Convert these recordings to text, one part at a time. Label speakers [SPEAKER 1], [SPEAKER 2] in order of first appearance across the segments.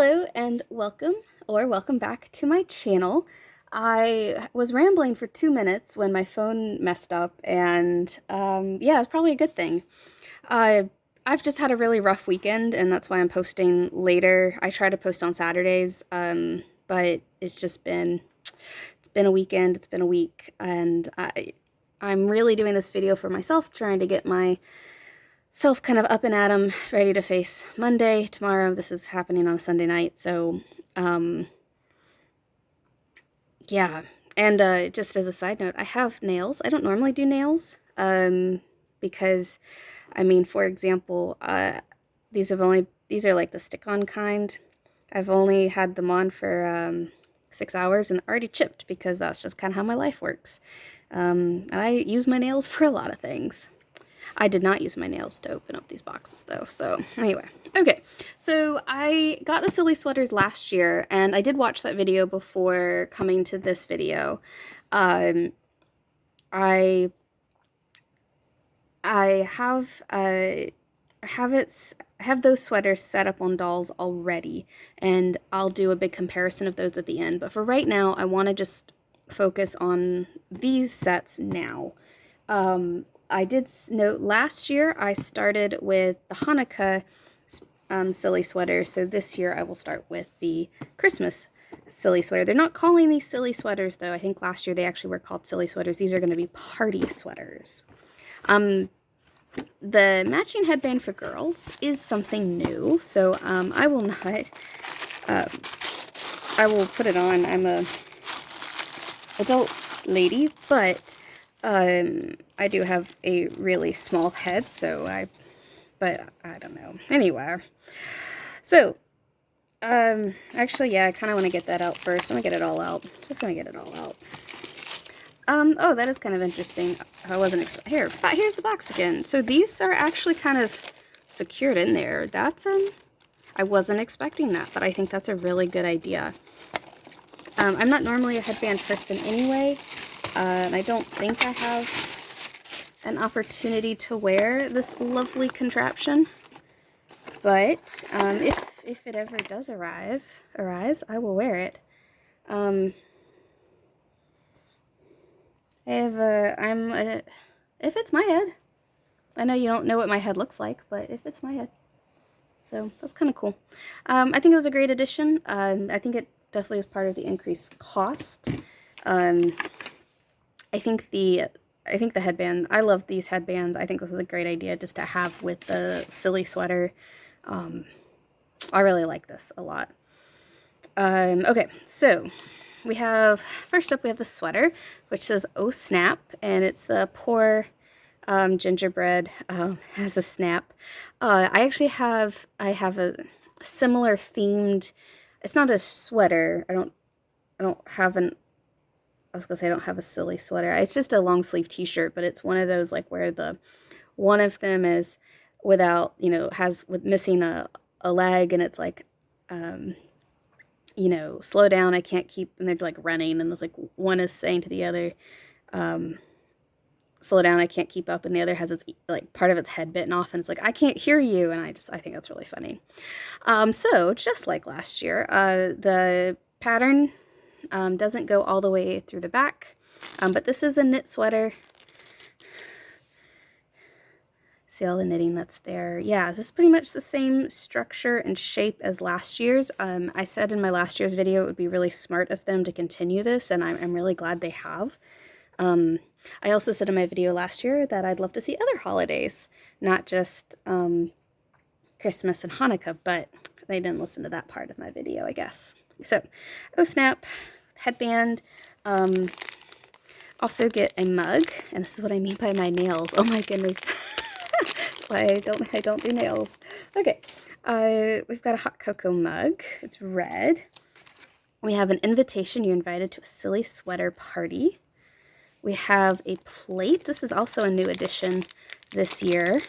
[SPEAKER 1] Hello and welcome back to my channel. I was rambling for 2 minutes when my phone messed up, and yeah, it's probably a good thing. Uh, I've just had a really rough weekend, and that's why I'm posting later. I try to post on Saturdays, but it's been a weekend, it's been a week, and I'm really doing this video for myself, trying to get myself kind of up and at 'em, ready to face Monday, tomorrow. This is happening on a Sunday night, so um, yeah. And just as a side note, I have nails. I don't normally do nails because, I mean, for example, these are like the stick-on kind. I've only had them on for 6 hours and already chipped because that's just kind of how my life works. I use my nails for a lot of things. I did not use my nails to open up these boxes though. So anyway, okay. So I got the silly sweaters last year, and I did watch that video before coming to this video. Um, I I have I have those sweaters set up on dolls already, and I'll do a big comparison of those at the end. But for right now, I want to just focus on these sets now. I did note last year I started with the Hanukkah silly sweater, so this year I will start with the Christmas silly sweater. They're not calling these silly sweaters though. I think last year they actually were called silly sweaters. These are going to be party sweaters. The matching headband for girls is something new, so I will not, I will put it on. I'm a adult lady, but I do have a really small head, but I don't know. Anyway, so, actually, yeah, I kind of want to get that out first. I'm gonna get it all out. Just gonna get it all out. Oh, that is kind of interesting. I wasn't here's the box again. So these are actually kind of secured in there. That's, I wasn't expecting that, but I think that's a really good idea. I'm not normally a headband person anyway, and I don't think I have an opportunity to wear this lovely contraption. But if it ever does arise, I will wear it. If it's my head. I know you don't know what my head looks like, but if it's my head. So that's kind of cool. I think it was a great addition. I think it definitely was part of the increased cost. I think the headband, I love these headbands. I think this is a great idea just to have with the silly sweater. I really like this a lot. Okay, so first up we have the sweater, which says "Oh Snap," and it's the poor gingerbread has a snap. I have a similar themed. It's not a sweater. I don't have an. I was gonna say I don't have a silly sweater. It's just a long sleeve T-shirt, but it's one of those like where one of them is without, with missing a leg, and it's like, slow down, I can't keep, and they're like running, and it's like one is saying to the other, slow down, I can't keep up, and the other has its like part of its head bitten off, and it's like, I can't hear you, and I think that's really funny. So just like last year, the pattern doesn't go all the way through the back, but this is a knit sweater. See all the knitting that's there. Yeah, this is pretty much the same structure and shape as last year's. I said in my last year's video it would be really smart of them to continue this, and I'm really glad they have. I also said in my video last year that I'd love to see other holidays, not just Christmas and Hanukkah, but they didn't listen to that part of my video, I guess. So, oh snap, headband. Also get a mug, and this is what I mean by my nails. Oh my goodness. That's why I don't do nails. Okay, we've got a hot cocoa mug. It's red. We have an invitation. You're invited to a silly sweater party. We have a plate. This is also a new addition this year.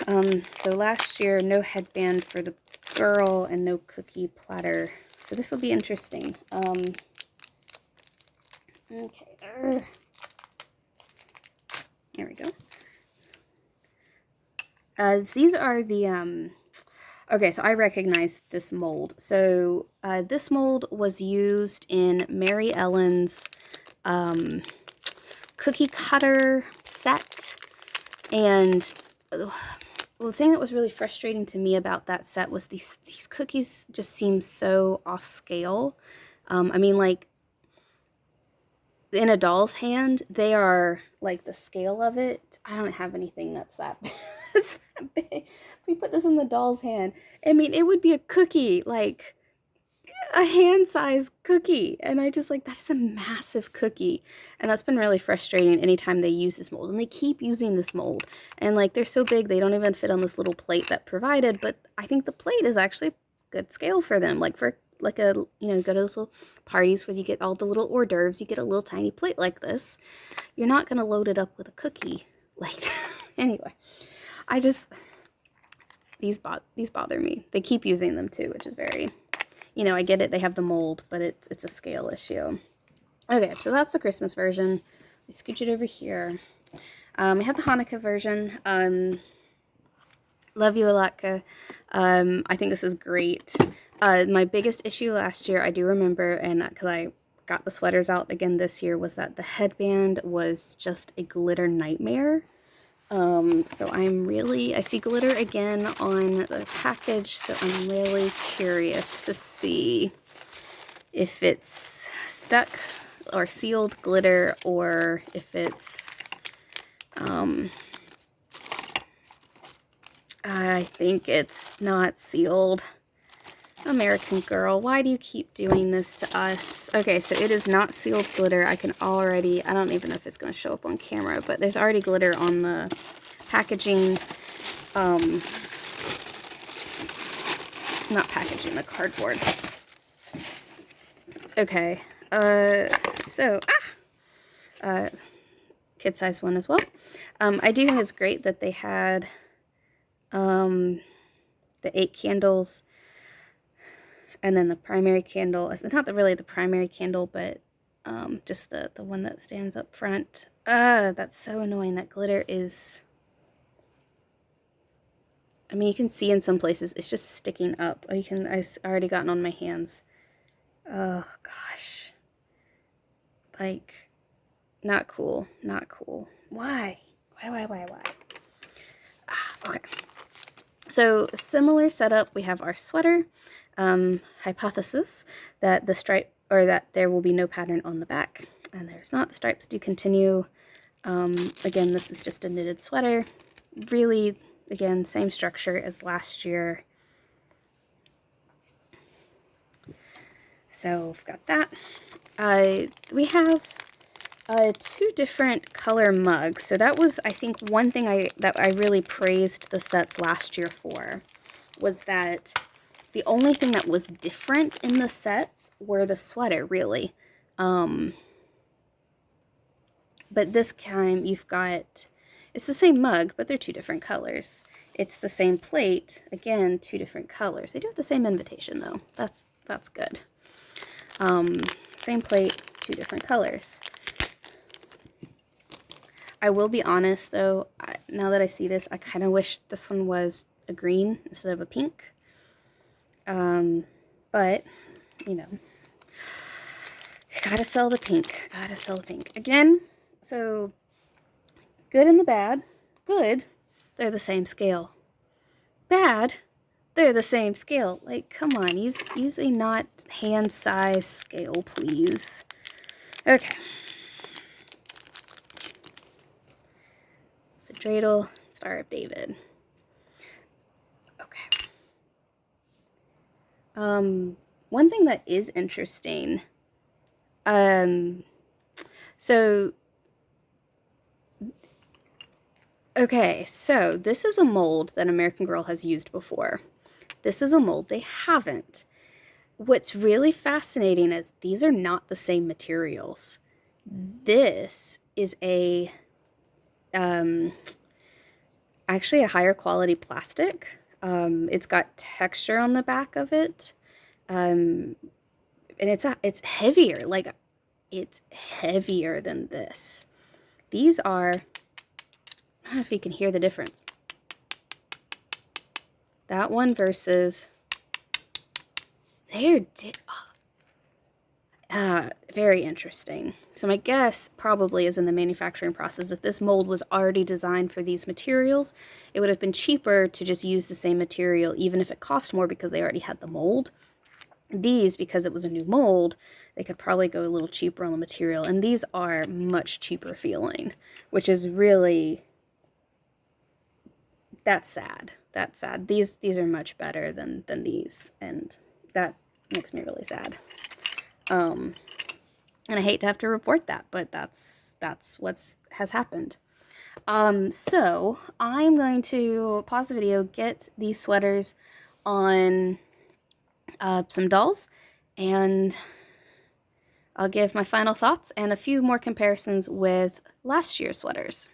[SPEAKER 1] So last year, no headband for the girl and no cookie platter. So this will be interesting. Okay, there we go. These are the, Okay, so I recognize this mold. So this mold was used in Mary Ellen's cookie cutter set. And well, the thing that was really frustrating to me about that set was these cookies just seem so off scale. I mean, like, in a doll's hand, they are like the scale of it. I don't have anything that's that big. That's that big. If we put this in the doll's hand, I mean, it would be a cookie, like a hand-sized cookie. And I just like, that's a massive cookie. And that's been really frustrating anytime they use this mold. And they keep using this mold. And like, they're so big, they don't even fit on this little plate that provided. But I think the plate is actually good scale for them. Like for like a, you know, go to those little parties where you get all the little hors d'oeuvres, you get a little tiny plate like this. You're not going to load it up with a cookie like that. Anyway, I just, these bother me. They keep using them too, which is very, you know, I get it, they have the mold, but it's a scale issue. Okay, so that's the Christmas version. I scooch it over here. I have the Hanukkah version. Love you, Alatka. I think this is great. My biggest issue last year, I do remember, and because I got the sweaters out again this year, was that the headband was just a glitter nightmare. So I see glitter again on the package, so I'm really curious to see if it's stuck or sealed glitter, or if it's, I think it's not sealed. American Girl, why do you keep doing this to us? Okay, so it is not sealed glitter. I can already, I don't even know if it's going to show up on camera, but there's already glitter on the packaging. Not packaging, the cardboard. Okay, kid size one as well. I do think it's great that they had the 8 candles. And then the primary candle, it's not really the primary candle, but just the one that stands up front. That's so annoying. That glitter is, I mean, you can see in some places it's just sticking up. I've already gotten on my hands. Oh, gosh. Like, not cool. Not cool. Why? Why? Okay. So, similar setup. We have our sweater. Hypothesis that the stripe, or that there will be no pattern on the back, and there's not. The stripes do continue. Again, this is just a knitted sweater. Really, again, same structure as last year. So we've got that. We have 2 different color mugs. So that was, I think, one thing that I really praised the sets last year for, was that the only thing that was different in the sets were the sweater, really. But this time you've got, it's the same mug, but they're 2 different colors. It's the same plate, again, 2 different colors. They do have the same invitation, though. That's good. Same plate, 2 different colors. I will be honest, though, now that I see this, I kind of wish this one was a green instead of a pink. But, you know, gotta sell the pink. Gotta sell the pink. Again, so, good and the bad. Good, they're the same scale. Bad, they're the same scale. Like, come on, use a not hand-size scale, please. Okay. So, dreidel, Star of David. One thing that is interesting, so this is a mold that American Girl has used before. This is a mold they haven't. What's really fascinating is these are not the same materials. This is actually a higher quality plastic. It's got texture on the back of it. And it's heavier. Like, it's heavier than this. These are, I don't know if you can hear the difference. That one versus they're very interesting. So my guess probably is in the manufacturing process. If this mold was already designed for these materials, it would have been cheaper to just use the same material, even if it cost more because they already had the mold. These, because it was a new mold, they could probably go a little cheaper on the material. And these are much cheaper feeling, which is really, that's sad. That's sad. These are much better than these, and that makes me really sad. And I hate to have to report that, but that's what has happened. So I'm going to pause the video, get these sweaters on some dolls, and I'll give my final thoughts and a few more comparisons with last year's sweaters.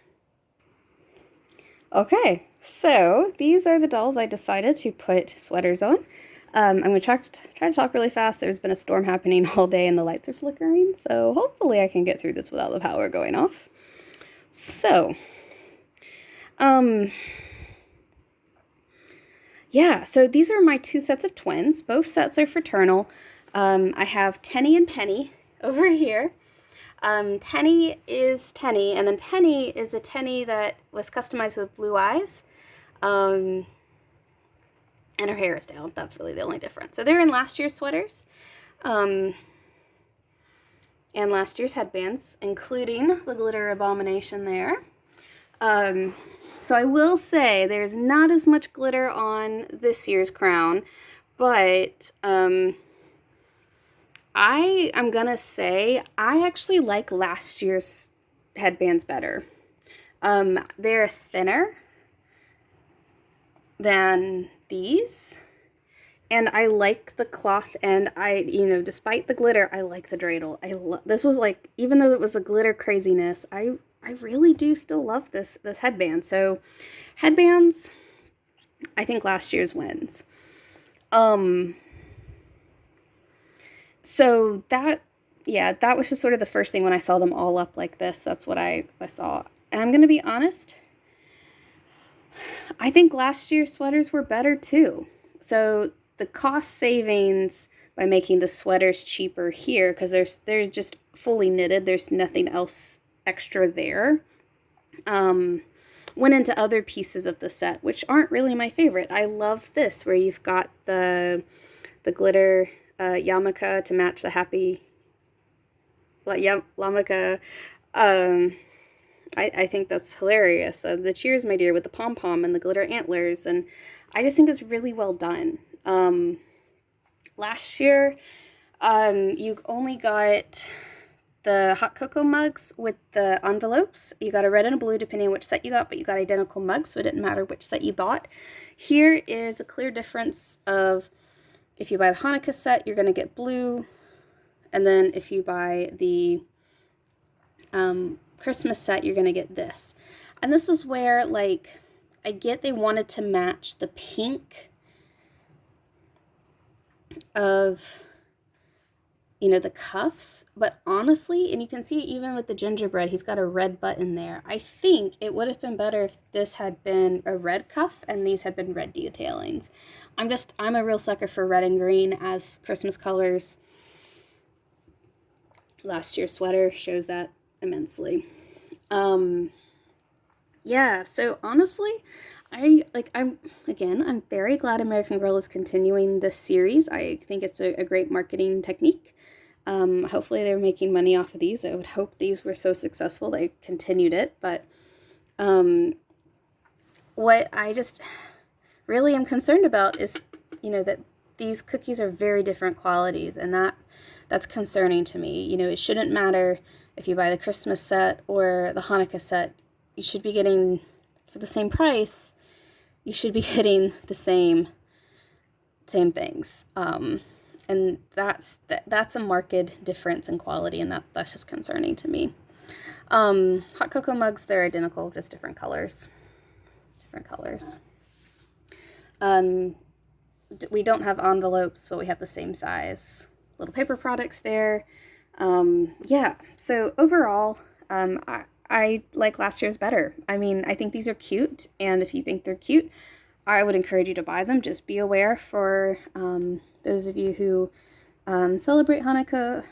[SPEAKER 1] Okay, so these are the dolls I decided to put sweaters on. I'm going to try to talk really fast. There's been a storm happening all day and the lights are flickering, so hopefully I can get through this without the power going off. So, yeah, so these are my two sets of twins. Both sets are fraternal. I have Tenny and Penny over here. Tenny is Tenny, and then Penny is a Tenny that was customized with blue eyes. And her hair is down. That's really the only difference. So they're in last year's sweaters. And last year's headbands, including the glitter abomination there. So I will say there's not as much glitter on this year's crown, but I am gonna say I actually like last year's headbands better. They're thinner than these, and I like the cloth, and despite the glitter, I like the dreidel. This was like, even though it was a glitter craziness, I really do still love this headband. So headbands, I think last year's wins. So that was just sort of the first thing when I saw them all up like this. That's what I saw. And I'm going to be honest, I think last year's sweaters were better too. So the cost savings by making the sweaters cheaper here, because they're just fully knitted, there's nothing else extra there, went into other pieces of the set, which aren't really my favorite. I love this, where you've got the glitter yarmulke to match the happy yarmulke. I think that's hilarious. The cheers, my dear, with the pom-pom and the glitter antlers, and I just think it's really well done. Last year, you only got the hot cocoa mugs with the envelopes. You got a red and a blue depending on which set you got, but you got identical mugs, so it didn't matter which set you bought. Here is a clear difference of, if you buy the Hanukkah set, you're going to get blue, and then if you buy the Christmas set, you're going to get this. And this is where, like, I get they wanted to match the pink of, the cuffs, but honestly, and you can see even with the gingerbread, he's got a red button there. I think it would have been better if this had been a red cuff and these had been red detailings. I'm a real sucker for red and green as Christmas colors. Last year's sweater shows that immensely. Yeah, so honestly, I'm very glad American Girl is continuing this series. I think it's a great marketing technique. Hopefully they're making money off of these. I would hope these were so successful they continued it, but what I just really am concerned about is, that these cookies are very different qualities, and that's concerning to me. It shouldn't matter if you buy the Christmas set or the Hanukkah set. You should be getting, for the same price, you should be getting the same things. And that's a marked difference in quality, and that's just concerning to me. Hot cocoa mugs, they're identical, just different colors. We don't have envelopes, but we have the same size. Little paper products there. Yeah, so overall, I like last year's better. I mean, I think these are cute, and if you think they're cute, I would encourage you to buy them. Just be aware for those of you who celebrate Hanukkah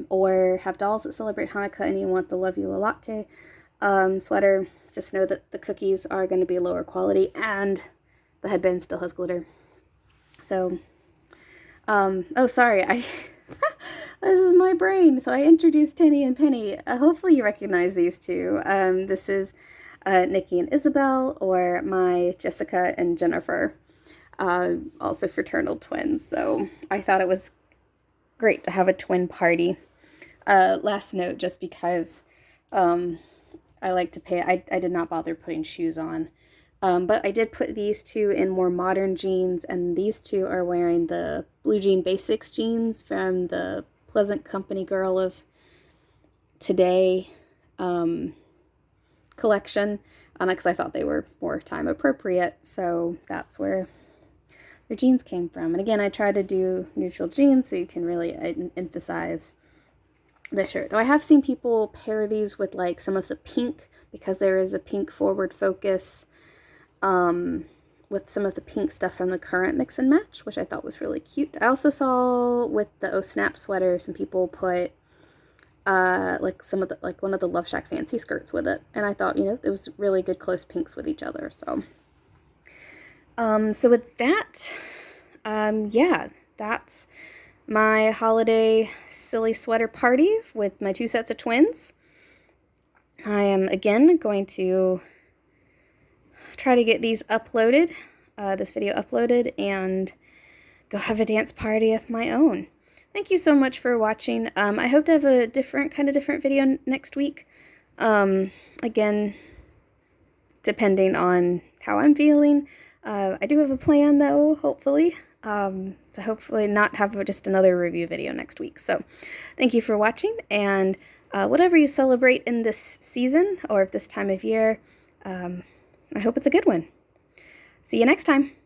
[SPEAKER 1] or have dolls that celebrate Hanukkah and you want the Love You Lalake sweater, just know that the cookies are going to be lower quality and the headband still has glitter. So, oh, sorry, this is my brain. So I introduced Tinny and Penny. Hopefully you recognize these two. This is Nikki and Isabel, or my Jessica and Jennifer, also fraternal twins. So I thought it was great to have a twin party. Last note, just because I like to pay, I did not bother putting shoes on. But I did put these two in more modern jeans, and these two are wearing the Blue Jean Basics jeans from the Pleasant Company Girl of Today collection, because I thought they were more time appropriate, so that's where their jeans came from. And again, I try to do neutral jeans so you can really emphasize the shirt. Though I have seen people pair these with like some of the pink, because there is a pink forward focus with some of the pink stuff from the current mix and match, which I thought was really cute. I also saw with the Oh Snap sweater, some people put like some of the, like one of the Love Shack fancy skirts with it, and I thought, you know, it was really good close pinks with each other. So so with that, yeah, that's my holiday silly sweater party with my two sets of twins. I am again going to try to get these uploaded, this video uploaded, and go have a dance party of my own. Thank you so much for watching. I hope to have a different video next week. Again, depending on how I'm feeling. I do have a plan though, hopefully, to hopefully not have just another review video next week. So thank you for watching, and whatever you celebrate in this season or this time of year, I hope it's a good one. See you next time.